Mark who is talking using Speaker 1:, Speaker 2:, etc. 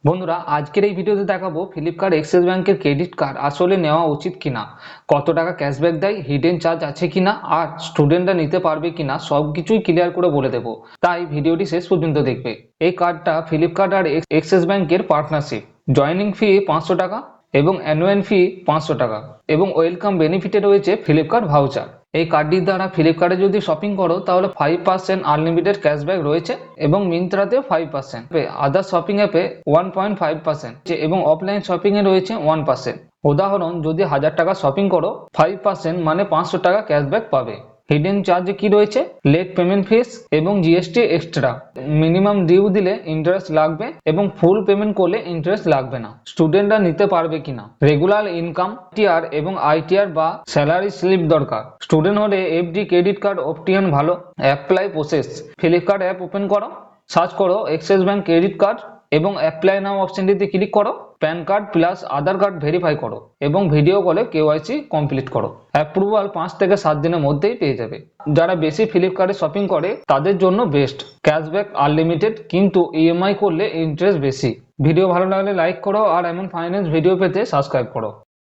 Speaker 1: বন্ধুরা আজকের এই ভিডিওতে দেখাবো ফ্লিপকার্ট অ্যাক্সিস ব্যাংকের ক্রেডিট কার্ড আসলে নেওয়া উচিত কিনা, কত টাকা ক্যাশব্যাক দেয়, হিডেন চার্জ আছে কিনা, আর স্টুডেন্টরা নিতে পারবে কিনা সবকিছুই ক্লিয়ার করে বলে দেবো। তাই ভিডিওটি শেষ পর্যন্ত দেখবে। এই কার্ডটা ফ্লিপকার্ট আর অ্যাক্সিস ব্যাংকের পার্টনারশিপ। জয়েনিং ফি 500 টাকা এবং অ্যানুয়াল ফি 500 টাকা এবং ওয়েলকাম বেনিফিটে রয়েছে ফ্লিপকার্ট ভাউচার। এই কার্ডটির দ্বারা ফ্লিপকার্টে যদি শপিং করো তাহলে 5% আনলিমিটেড ক্যাশব্যাক রয়েছে এবং মিন্ত্রাতেও 5%, আদার শপিং অ্যাপে 1.5% এবং অফলাইন শপিং এ রয়েছে 1%। উদাহরণ, যদি 1000 টাকা শপিং করো 5% মানে 500 টাকা ক্যাশব্যাক পাবে। হিডেন চার্জে কি রয়েছে? লেট পেমেন্ট ফিস এবং জিএসটি এক্সট্রা। মিনিমাম ডিউ দিলে ইন্টারেস্ট লাগবে এবং ফুল পেমেন্ট করলে ইন্টারেস্ট লাগবে না। স্টুডেন্টরা নিতে পারবে কিনা? রেগুলার ইনকাম টিআর এবং আইটিআর বা স্যালারি স্লিপ দরকার। স্টুডেন্ট হলে এফডি ক্রেডিট কার্ড অপটিয়ান ভালো। Apply process. Flipkart app open করো, সার্চ করো অ্যাক্সিস ব্যাংক ক্রেডিট কার্ড এবং অ্যাপ্লাই নাও অপশনটিতে ক্লিক করো। প্যান কার্ড প্লাস আধার কার্ড ভেরিফাই করো এবং ভিডিও কলে কেওয়াইসি কমপ্লিট করো। অ্যাপ্রুভাল 5 থেকে 7 দিনের মধ্যেই পেয়ে যাবে। যারা বেশি ফ্লিপকার্টে শপিং করে তাদের জন্য বেস্ট। ক্যাশব্যাক আনলিমিটেড, কিন্তু ইএমআই করলে ইন্টারেস্ট বেশি। ভিডিও ভালো লাগলে লাইক করো আর এমন ফাইন্যান্স ভিডিও পেতে সাবস্ক্রাইব করো।